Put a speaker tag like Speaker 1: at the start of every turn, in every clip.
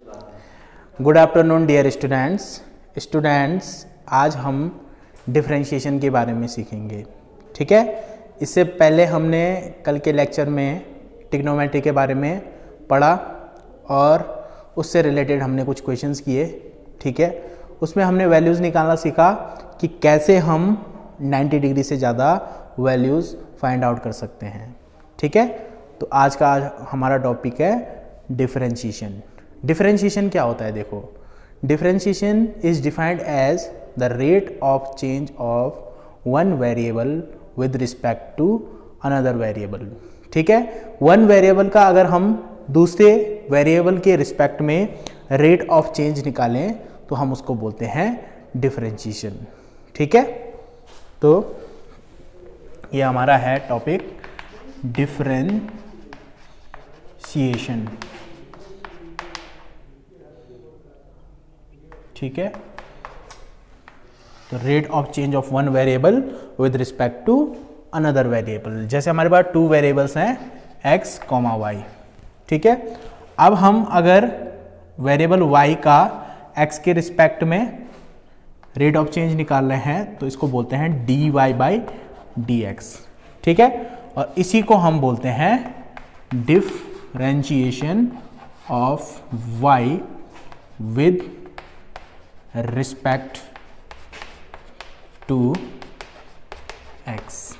Speaker 1: Good afternoon dear students, आज हम differentiation के बारे में सीखेंगे। ठीक है, इससे पहले हमने कल के लेक्चर में ट्रिग्नोमेट्री के बारे में पढ़ा और उससे रिलेटेड हमने कुछ क्वेश्चंस किए। ठीक है, उसमें हमने वैल्यूज़ निकालना सीखा कि कैसे हम 90 डिग्री से ज़्यादा वैल्यूज़ फाइंड आउट कर सकते हैं। ठीक है, तो आज हमारा टॉपिक है डिफरेंशिएशन। डिफरेंशिएशन क्या होता है? देखो, differentiation is defined as the rate of change of one variable with respect to another variable. ठीक है, वन वेरिएबल का अगर हम दूसरे वेरिएबल के रिस्पेक्ट में रेट ऑफ चेंज निकालें तो हम उसको बोलते हैं डिफरेंशिएशन। ठीक है, तो ये हमारा है टॉपिक डिफरेंशिएशन। ठीक है, तो rate of change of one variable with respect to another variable. जैसे हमारे पास टू वेरिएबल्स हैं x, y। ठीक है, अब हम अगर वेरिएबल y का x के रिस्पेक्ट में रेट ऑफ चेंज निकाल रहे हैं तो इसको बोलते हैं dy/dx। ठीक है, और इसी को हम बोलते हैं differentiation of y with respect to x।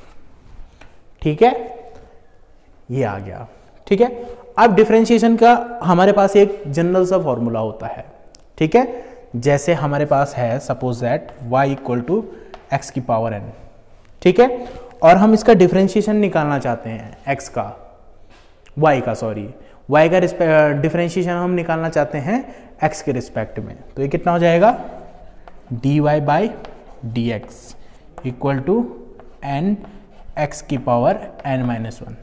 Speaker 1: ठीक है, ये आ गया। ठीक है, अब डिफरेंशिएशन का हमारे पास एक जनरल सा फॉर्मूला होता है। ठीक है, जैसे हमारे पास है suppose that y equal to x की पावर n। ठीक है, और हम इसका डिफरेंशिएशन निकालना चाहते हैं y का डिफरेंशिएशन हम निकालना चाहते हैं x के रिस्पेक्ट में। तो ये कितना हो जाएगा? dy/dx equal to n x की पावर n-1।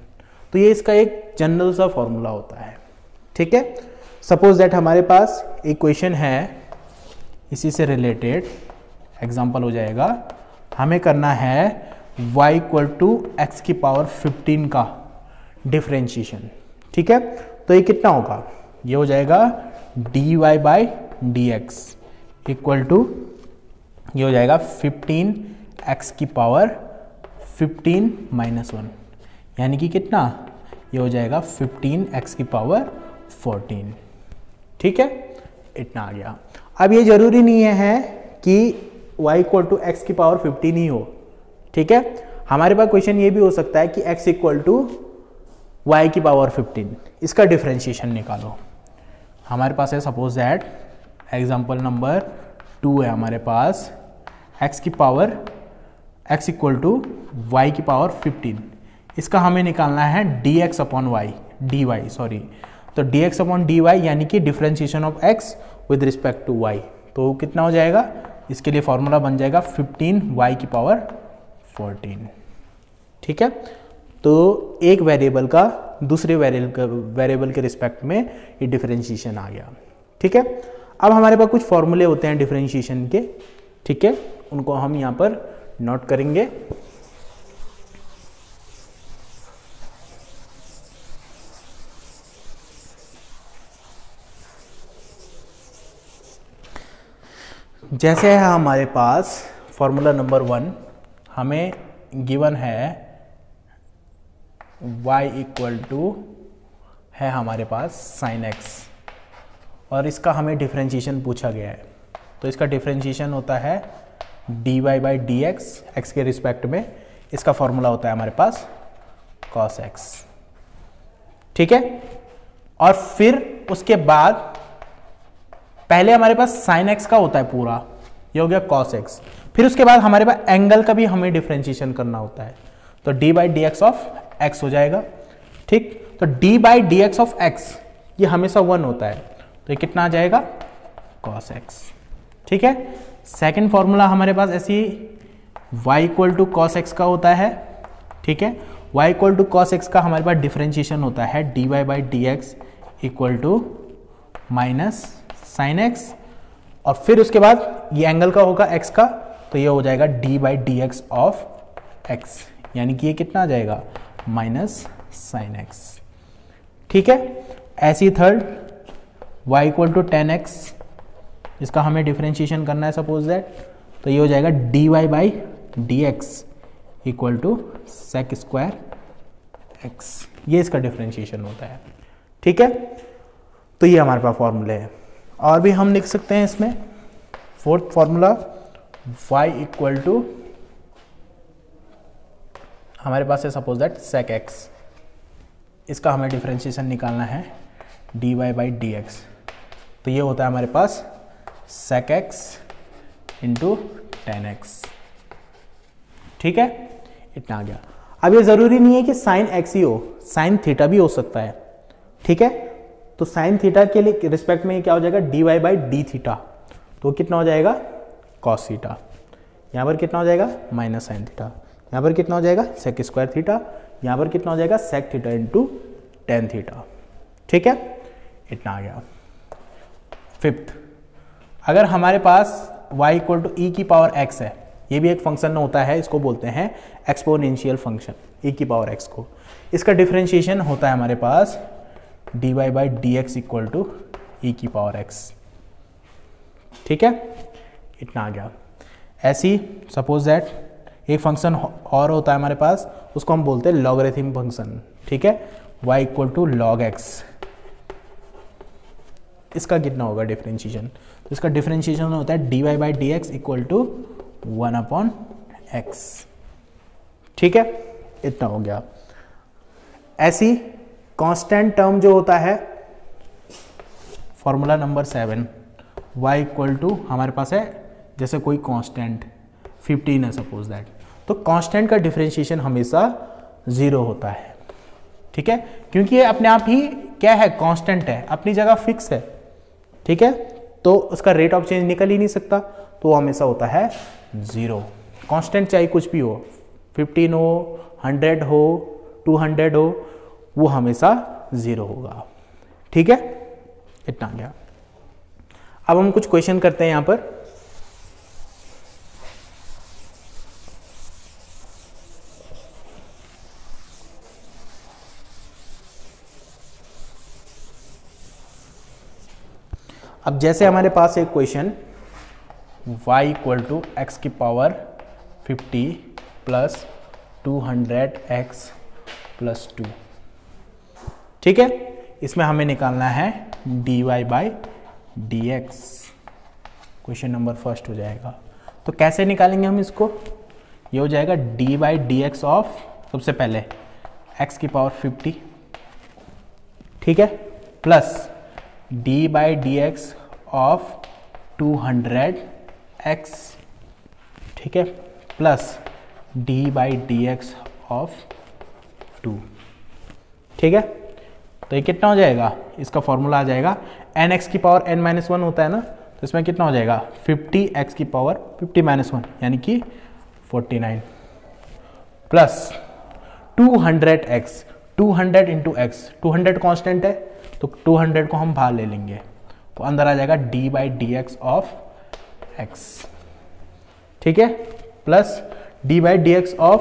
Speaker 1: तो ये इसका एक जनरल सा फॉर्मूला होता है। ठीक है, सपोज दैट हमारे पास एक क्वेश्चन है, इसी से रिलेटेड एग्जांपल हो जाएगा। हमें करना है y इक्वल टू x की पावर 15 का डिफरेंशिएशन। ठीक है, तो ये कितना होगा? ये हो जाएगा dy/dx इक्वल टू, ये हो जाएगा 15x की पावर 15-1, यानी कि कितना? ये हो जाएगा 15x की पावर 14। ठीक है, इतना आ गया। अब ये जरूरी नहीं है कि y इक्वल टू x की पावर 15 ही हो। ठीक है, हमारे पास क्वेश्चन ये भी हो सकता है कि x इक्वल टू y की पावर 15, इसका डिफरेंशिएशन निकालो। हमारे पास है सपोज दैट एग्जांपल नंबर 2 है हमारे पास, x इक्वल टू y की पावर 15, इसका हमें निकालना है तो dx/dy यानी कि differentiation of x with respect to y। तो कितना हो जाएगा? इसके लिए फॉर्मूला बन जाएगा 15y की पावर 14। ठीक है, तो एक वेरिएबल का दूसरे वेरिएबल के रिस्पेक्ट में ये डिफरेंशिएशन आ गया। ठीक है, अब हमारे पास कुछ फॉर्मूले होते हैं डिफरेंशिएशन के। ठीक है, उनको हम यहाँ पर नोट करेंगे। जैसे है हमारे पास फॉर्मूला नंबर 1, हमें गिवन है y इक्वल टू है हमारे पास sin x, और इसका हमें डिफरेंशिएशन पूछा गया है। तो इसका डिफरेंशिएशन होता है dy/dx x के रिस्पेक्ट में। इसका फॉर्मूला होता है हमारे पास cos x। ठीक है, और फिर उसके बाद पहले हमारे पास sin x का होता है पूरा, ये हो गया cos x। फिर उसके बाद हमारे पास एंगल का भी हमें डिफरेंशिएशन करना होता है, तो d/dx ऑफ x हो जाएगा। ठीक, तो d/dx ऑफ x ये हमेशा 1 होता है, तो ये कितना आ जाएगा? cos x। ठीक है, सेकंड फॉर्मूला हमारे पास ऐसी y equal to cos x का होता है। ठीक है, y equal to cos x का हमारे पास डिफरेंशिएशन होता है dy/dx equal to minus sin x, और फिर उसके बाद ये एंगल का होगा x का, तो ये हो जाएगा d/dx ऑफ x, यानी कि ये कितना आ जाएगा? Minus sin x। ठीक है, ऐसी third y equal to 10x, इसका हमें डिफ्रेंशिएशन करना है सपोज दैट, तो ये हो जाएगा dy by D x equal to sec square x, ये इसका डिफ्रेंशिएशन होता है। ठीक है, तो ये हमारे पास फॉर्मूले हैं। और भी हम लिख सकते हैं इसमें fourth formula, y equal to हमारे पास है सपोज दैट सेक x, इसका हमें डिफ्रेंशिएशन निकालना है dy बाई डी एक्स, तो ये होता है हमारे पास सेक x इंटू 10x। ठीक है, इतना आ गया। अब ये ज़रूरी नहीं है कि साइन x ही हो, साइन थीटा भी हो सकता है। ठीक है, तो साइन थीटा के लिए रिस्पेक्ट में क्या हो जाएगा, dy बाई डी थीटा, तो कितना हो जाएगा कॉस थीटा, यहाँ पर कितना हो जाएगा माइनस साइन थीटा, यहाँ पर कितना हो जाएगा सेक स्क्वायर थीटा, यहाँ पर कितना हो जाएगा sec theta into tan theta. ठीक है, इतना आ गया। फिफ्थ, अगर हमारे पास y इक्वल टू ई की पावर x है, ये भी एक फंक्शन होता है, इसको बोलते हैं एक्सपोनेंशियल फंक्शन, e की पावर x को, इसका डिफरेंशिएशन होता है हमारे पास dy by D x equal to e की पावर x। ठीक है, इतना आ गया। ऐसी सपोज दैट एक फंक्शन और होता है हमारे पास, उसको हम बोलते हैं लॉगरिथम फंक्शन। ठीक है, y equal to log x, इसका कितना होगा डिफरेंशिएशन, तो इसका डिफरेंशिएशन होता है dy by D x equal to 1 upon x। ठीक है, इतना हो गया। ऐसी कांस्टेंट टर्म जो होता है, formula number 7, y equal to हमारे पास है जैसे कोई कांस्टेंट 15 है सपोज दैट, तो कांस्टेंट का डिफरेंशिएशन हमेशा 0 होता है। ठीक है, क्योंकि ये अपने आप ही क्या है, कांस्टेंट है, अपनी जगह फिक्स है। ठीक है, तो उसका रेट ऑफ चेंज निकल ही नहीं सकता, तो वो हमेशा होता है 0। कांस्टेंट चाहे कुछ भी हो, 15 हो, 100 हो, 200 हो, वो हमेशा 0 होगा। ठीक है, इतना आ गया। अब हम कुछ क्वेश्चन करते हैं यहां पर। अब जैसे हमारे पास एक question y equal to X की पावर 50 प्लस 200x प्लस 2। ठीक है, इसमें हमें निकालना है dy by D X, question number first हो जाएगा। तो कैसे निकालेंगे हम इसको, ये हो जाएगा d by D x of, सबसे पहले x की पावर 50, ठीक है, plus D by D x of 200x, ठीक है, plus D by D x of 2। ठीक है, तो ये कितना हो जाएगा, इसका फॉर्मूला आ जाएगा nx की पावर n-1 होता है ना, तो इसमें कितना हो जाएगा 50x की पावर 50-1 यानी कि 49 plus 200x, 200 into x, 200 constant है तो 200 को हम बाहर ले लेंगे, तो अंदर आ जाएगा d by D x of x. ठीक है, plus D by D x of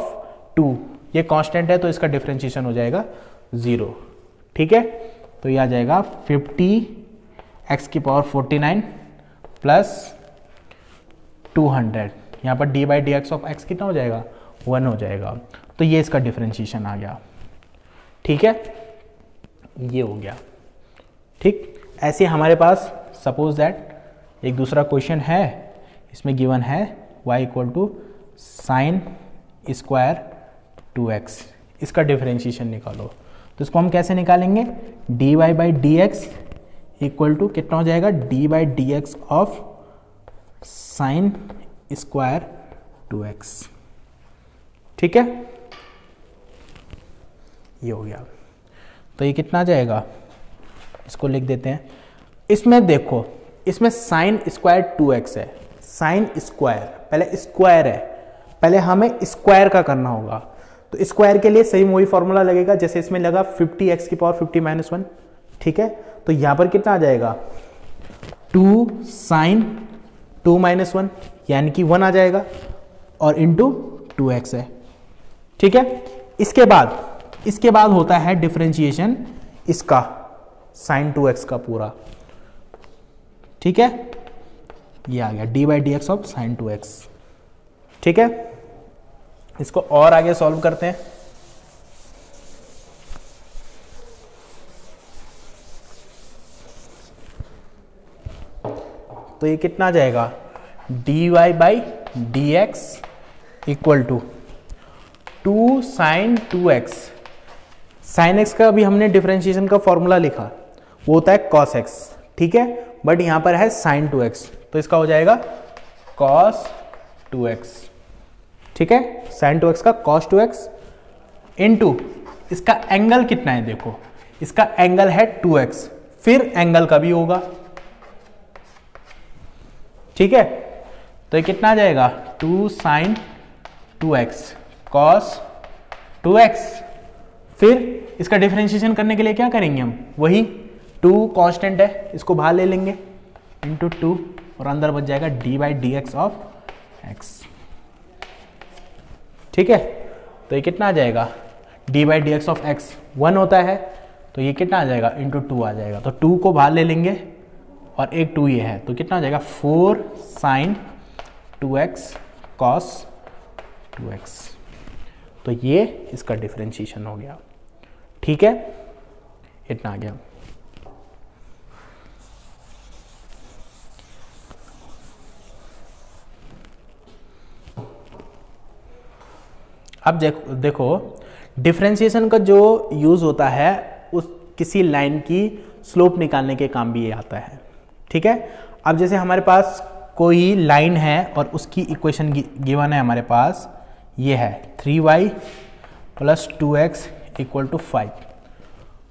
Speaker 1: 2, ये कांस्टेंट है तो इसका डिफरेंशिएशन हो जाएगा 0। ठीक है, तो ये आ जाएगा 50x की पावर 49 प्लस 200, यहाँ पर D by D x of x कितना हो जाएगा 1 हो जाएगा, तो ये इसका डिफरेंशिएशन आ गया। ठीक है, ये हो गया। ठीक, ऐसे हमारे पास सपोज दैट एक दूसरा क्वेश्चन है, इसमें गिवन है y equal to sine square 2x, इसका डिफरेंशिएशन निकालो। तो इसको हम कैसे निकालेंगे, d Y by D x equal to कितना हो जाएगा, d by D x of sine square 2x। ठीक है, ये हो गया। तो ये कितना आ जाएगा, इसको लिख देते हैं। इसमें देखो, इसमें साइन स्क्वायर 2x है, साइन स्क्वायर, पहले स्क्वायर है, पहले हमें स्क्वायर का करना होगा। तो स्क्वायर के लिए सही वही फॉर्मूला लगेगा जैसे इसमें लगा 50x की पावर 50-1। ठीक है, तो यहां पर कितना आ जाएगा 2 साइन 2-1 यानी कि 1 आ जाएगा और इंटू 2x है। ठीक है, इसके बाद होता है डिफरेंशिएशन इसका साइन 2x का पूरा, ठीक है, ये आ गया D by D x of sign 2x। ठीक है, इसको और आगे सॉल्व करते हैं। तो ये कितना आ जाएगा, d Y by D x equal to 2 sine 2x। Sine x का भी हमने डिफरेंशिएशन का फॉर्मूला लिखा, वो होता है कॉस x। ठीक है, बट यहां पर है साइन 2x, तो इसका हो जाएगा कॉस 2x। ठीक है, साइन 2x का कॉस 2x इनटू इसका एंगल कितना है, देखो इसका एंगल है 2x, फिर एंगल का भी होगा। ठीक है, तो ये कितना आ जाएगा, 2 साइन 2x कॉस 2x। फिर इसका डिफरेंशिएशन करने के लिए क्या करेंगे हम, वही 2 कांस्टेंट है, इसको बाहर ले लेंगे इंटू 2 और अंदर बच जाएगा d by D x of x. ठीक है, तो ये कितना आ जाएगा, d by D x of x 1 होता है, तो ये कितना आ जाएगा, इंटू 2 आ जाएगा। तो 2 को बाहर ले लेंगे और एक 2 ये है, तो कितना आ जाएगा 4 साइन 2x कॉस 2x। तो ये इसका डिफरेंशिएशन हो गया। ठीक है, इतना आ गया। अब देखो डिफरेंशिएशन का जो यूज होता है उस किसी लाइन की स्लोप निकालने के काम भी ये आता है। ठीक है, अब जैसे हमारे पास कोई लाइन है और उसकी इक्वेशन गिवन है हमारे पास, ये है 3y plus 2x equal to 5,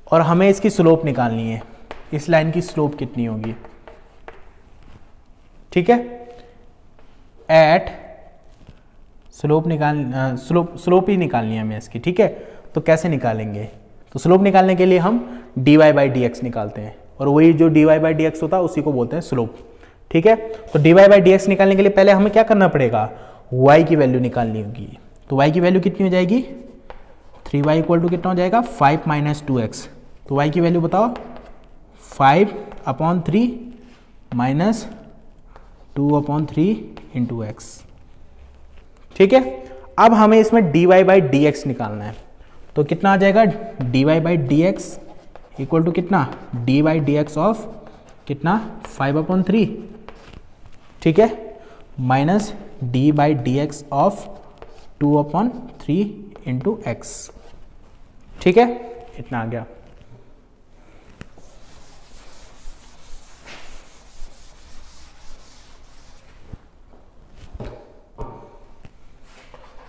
Speaker 1: और हमें इसकी स्लोप निकालनी है। इस लाइन की स्लोप कितनी होगी, ठीक है, एट स्लोप स्लोप ही निकालनी है हमें इसकी। ठीक है, तो कैसे निकालेंगे, तो स्लोप निकालने के लिए हम dy बाई डी एक्स निकालते हैं, और वही जो dy बाई डी एक्स होता है उसी को बोलते हैं स्लोप। ठीक है, तो dy बाई डी एक्स निकालने के लिए पहले हमें क्या करना पड़ेगा, y की वैल्यू निकालनी होगी। तो y की वैल्यू कितनी हो जाएगी, 3y इक्वल टू कितना हो जाएगा 5 माइनस 2x। तो y की वैल्यू बताओ, 5/3 माइनस 2/3 इंटू एक्स। ठीक है, अब हमें इसमें dy बाई डी एक्स निकालना है, तो कितना आ जाएगा, dy by D x equal to कितना, d by D x of कितना 5/3। ठीक है, minus d by D x of 2/3 into x. ठीक है, इतना आ गया।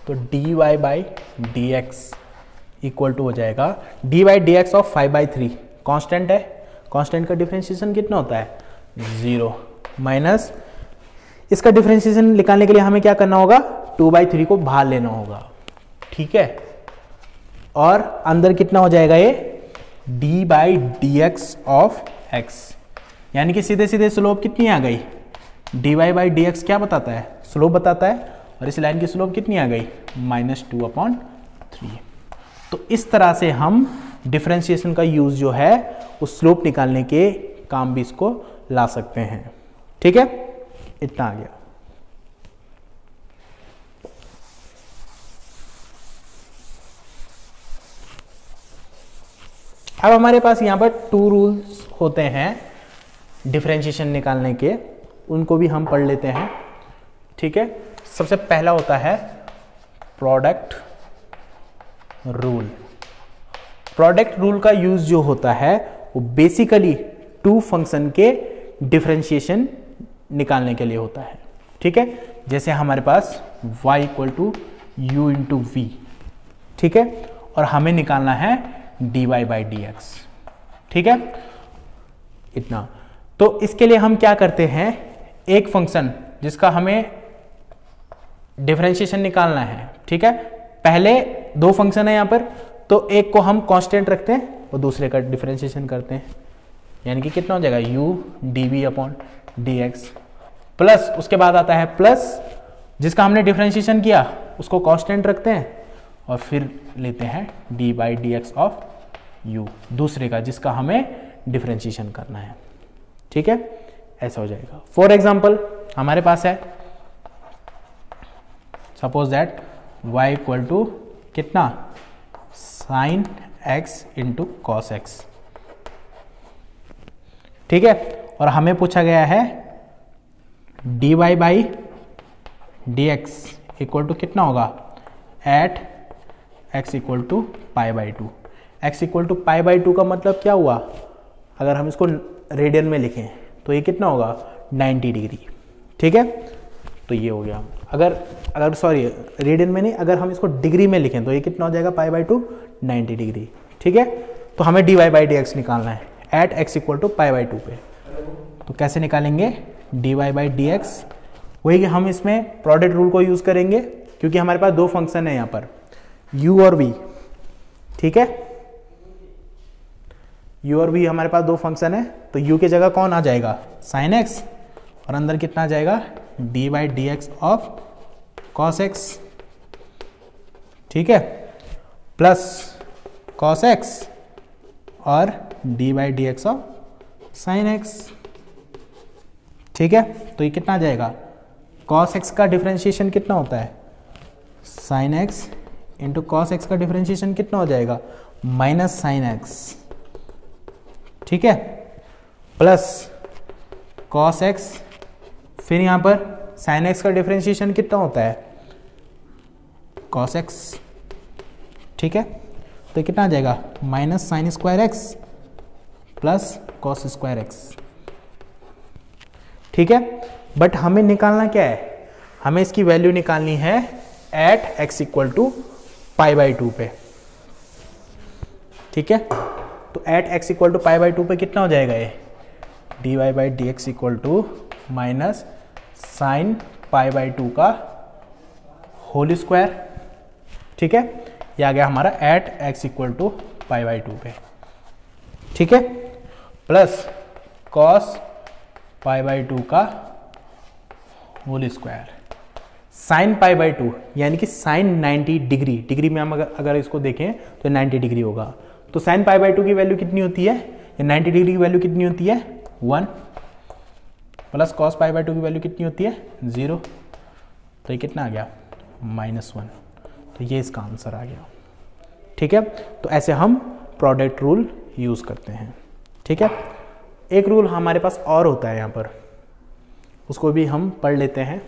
Speaker 1: तो dy by D x equal to हो जाएगा d by D x of 5/3, constant है, कॉन्स्टेंट का डिफरेंशिएशन कितना होता है 0, माइनस इसका डिफरेंशिएशन निकालने के लिए हमें क्या करना होगा, 2/3 को बाहर लेना होगा। ठीक है, और अंदर कितना हो जाएगा ये D by D x of x, यानी कि सीधे सीधे स्लोप कितनी आ गई, dy बाई डी एक्स क्या बताता है, स्लोप बताता है, और इस लाइन की स्लोप कितनी आ गई -2/3। तो इस तरह से हम डिफरेंशिएशन का यूज जो है उस स्लोप निकालने के काम भी इसको ला सकते हैं। ठीक है, इतना आ गया। अब हमारे पास यहां पर 2 रूल्स होते हैं डिफरेंशिएशन निकालने के, उनको भी हम पढ़ लेते हैं। ठीक है, सबसे पहला होता है प्रोडक्ट रूल। प्रोडक्ट रूल का यूज जो होता है वो बेसिकली 2 फंक्शन के डिफरेंशिएशन निकालने के लिए होता है। ठीक है, जैसे हमारे पास y equal to u into v. ठीक है, और हमें निकालना है dy बाई डी एक्स। ठीक है, इतना। तो इसके लिए हम क्या करते हैं, एक फंक्शन जिसका हमें डिफरेंशिएशन निकालना है। ठीक है, पहले 2 फंक्शन है यहां पर, तो एक को हम कांस्टेंट रखते हैं और दूसरे का डिफरेंशिएशन करते हैं, यानी कि कितना हो जाएगा u dv upon dx, plus उसके बाद आता है प्लस जिसका हमने डिफरेंशिएशन किया उसको कांस्टेंट रखते हैं और फिर लेते हैं D by D x of u, दूसरे का जिसका हमें डिफरेंशिएशन करना है। ठीक है, ऐसा हो जाएगा। फॉर एग्जाम्पल हमारे पास है suppose that y equal to कितना sine x into cos x, ठीक है। और हमें पूछा गया है dy by D x equal to कितना होगा at x equal to pi by two. X equal to pi by two का मतलब क्या हुआ, अगर हम इसको रेडियन में लिखें तो ये कितना होगा 90 डिग्री, ठीक है। तो ये हो गया। अगर सॉरी रेडियन में नहीं, अगर हम इसको डिग्री में लिखें तो ये कितना हो जाएगा पाई बाई टू 90 डिग्री, ठीक है। तो हमें d Y by D x निकालना है at x equal to pi by two पे। तो कैसे निकालेंगे d Y by D x, वही कि हम इसमें प्रोडक्ट रूल को यूज़ करेंगे क्योंकि हमारे पास दो फंक्शन है यहाँ पर u और v, ठीक है। u और v हमारे पास दो फंक्शन है, तो u की जगह कौन आ जाएगा साइन x और अंदर कितना आ जाएगा d by D x of cos x, ठीक है, प्लस कॉस एक्स और d by D x of sine x, ठीक है। तो ये कितना आ जाएगा कॉस एक्स का डिफरेंशिएशन कितना होता है sine x into cos x का डिफरेंशिएशन कितना हो जाएगा माइनस साइन एक्स, ठीक है, प्लस कॉस एक्स, फिर यहाँ पर साइन एक्स का डिफरेंशिएशन कितना होता है कॉस एक्स, ठीक है। तो कितना आ जाएगा minus sine square x plus cos square x, ठीक है। बट हमें निकालना क्या है, हमें इसकी वैल्यू निकालनी है at x equal to pi by two पे, ठीक है। तो at x equal to pi by two पे कितना हो जाएगा ये d Y by D x equal to minus sine pi by two का होल स्क्वायर, ठीक है। ये आ गया हमारा at x equal to pi by two पे, ठीक है, plus cos pi by two का whole square, sine pi by to यानी कि साइन 90 डिग्री, डिग्री में हम अगर इसको देखें तो 90 डिग्री होगा। तो साइन पाई बाई टू की वैल्यू कितनी होती है, 90 डिग्री की वैल्यू कितनी होती है 1, plus cos pi by to की वैल्यू कितनी होती है 0। तो ये कितना आ गया -1। तो ये इसका आंसर आ गया, ठीक है। तो ऐसे हम प्रोडक्ट रूल यूज़ करते हैं, ठीक है। एक रूल हमारे पास और होता है यहाँ पर, उसको भी हम पढ़ लेते हैं।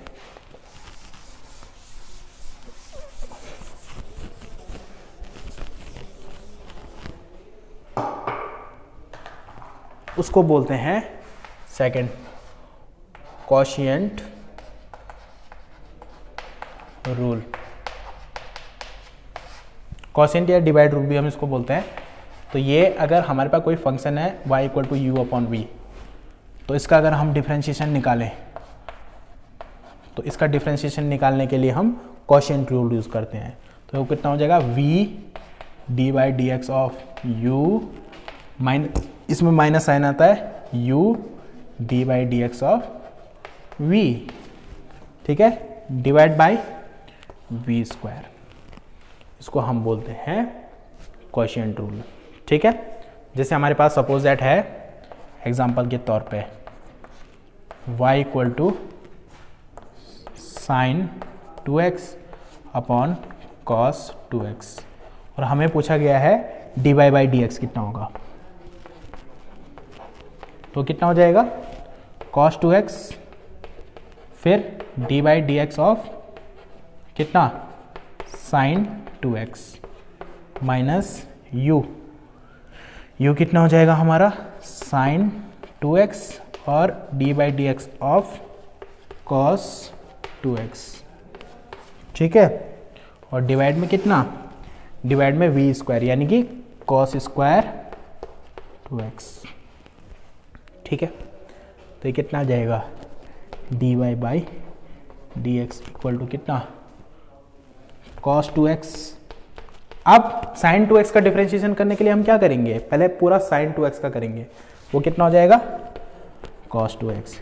Speaker 1: उसको बोलते हैं सेकंड क्वोशिएंट रूल, क्वोशिएंट या डिवाइड रूल भी हम इसको बोलते हैं। तो ये अगर हमारे पास कोई फंक्शन है y equal to u upon v, तो इसका अगर हम डिफरेंशिएशन निकालें तो इसका डिफरेंशिएशन निकालने के लिए हम क्वोशिएंट रूल यूज़ करते हैं। तो वो कितना हो जाएगा v D by D x of u minus, इसमें माइनस साइन आता है u D by D x of v, ठीक है, डिवाइड बाई v स्क्वायर, इसको हम बोलते हैं क्वोशिएंट रूल, ठीक है। जैसे हमारे पास सपोज दैट है एग्जांपल के तौर पे y equal to sine 2x upon cos 2x और हमें पूछा गया है डी वाई बाई डी एक्स कितना होगा। तो कितना हो जाएगा कॉस 2x फिर d by D x of कितना साइन 2x माइनस u कितना हो जाएगा हमारा साइन 2x और d by D x of cos 2x, ठीक है। और डिवाइड में कितना, डिवाइड में v स्क्वायर यानी कि कॉस स्क्वायर 2x, ठीक है। तो ये कितना आ जाएगा d Y by D x equal to कितना कॉस 2x। अब साइन 2x का डिफरेंशिएशन करने के लिए हम क्या करेंगे, पहले पूरा साइन 2x का करेंगे, वो कितना हो जाएगा cos 2x,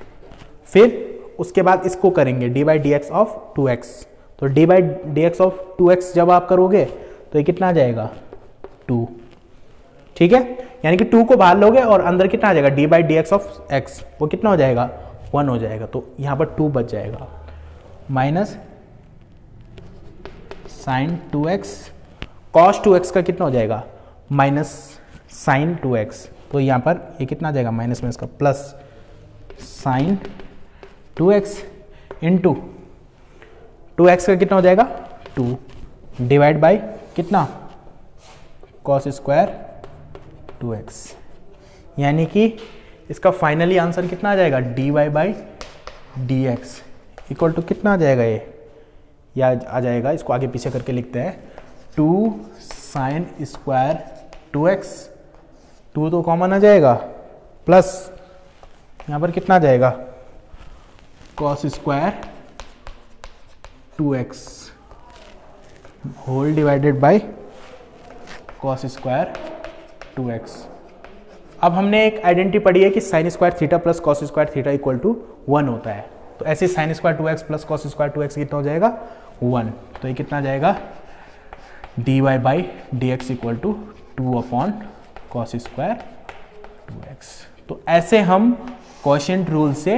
Speaker 1: फिर उसके बाद इसको करेंगे D by D x of 2x। तो D by D x of 2x जब आप करोगे तो ये कितना आ जाएगा 2, ठीक है। यानी कि 2 को बाहर लोगे और अंदर कितना आ जाएगा, d by D x of x, वो कितना हो जाएगा, 1 हो जाएगा। तो यहाँ पर 2 बच जाएगा, minus sign 2x, cos 2x का कितना हो जाएगा, माइनस साइन 2x। तो यहाँ पर ये कितना आ जाएगा, माइनस में इसका plus sign 2x into 2x का कितना हो जाएगा 2 डिवाइड बाई कितना, कॉस स्क्वायर 2x। यानी कि इसका फाइनली आंसर कितना आ जाएगा, dy by D x equal to कितना आ जाएगा, ये या आ जाएगा, इसको आगे पीछे करके लिखते हैं, 2 साइन स्क्वायर 2x, 2 तो कॉमन आ जाएगा, प्लस यहाँ पर कितना आ जाएगा, cos square 2x whole divided by cos square 2x। अब हमने एक आइडेंटिटी पढ़ी है कि sine square theta plus cos square theta equal to 1 होता है। तो ऐसे sine square 2x plus cos square 2x कितना हो जाएगा 1। तो ये कितना जाएगा, dy by D x equal to 2 upon cos square 2x। तो ऐसे हम क्वोशिएंट रूल से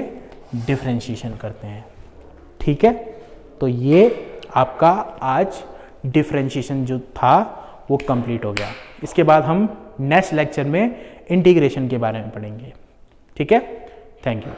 Speaker 1: डिफरेंशिएशन करते हैं। ठीक है, तो ये आपका आज डिफरेंशिएशन जो था वो कंप्लीट हो गया। इसके बाद हम नेक्स्ट लेक्चर में इंटीग्रेशन के बारे में पढ़ेंगे। ठीक है, थैंक यू।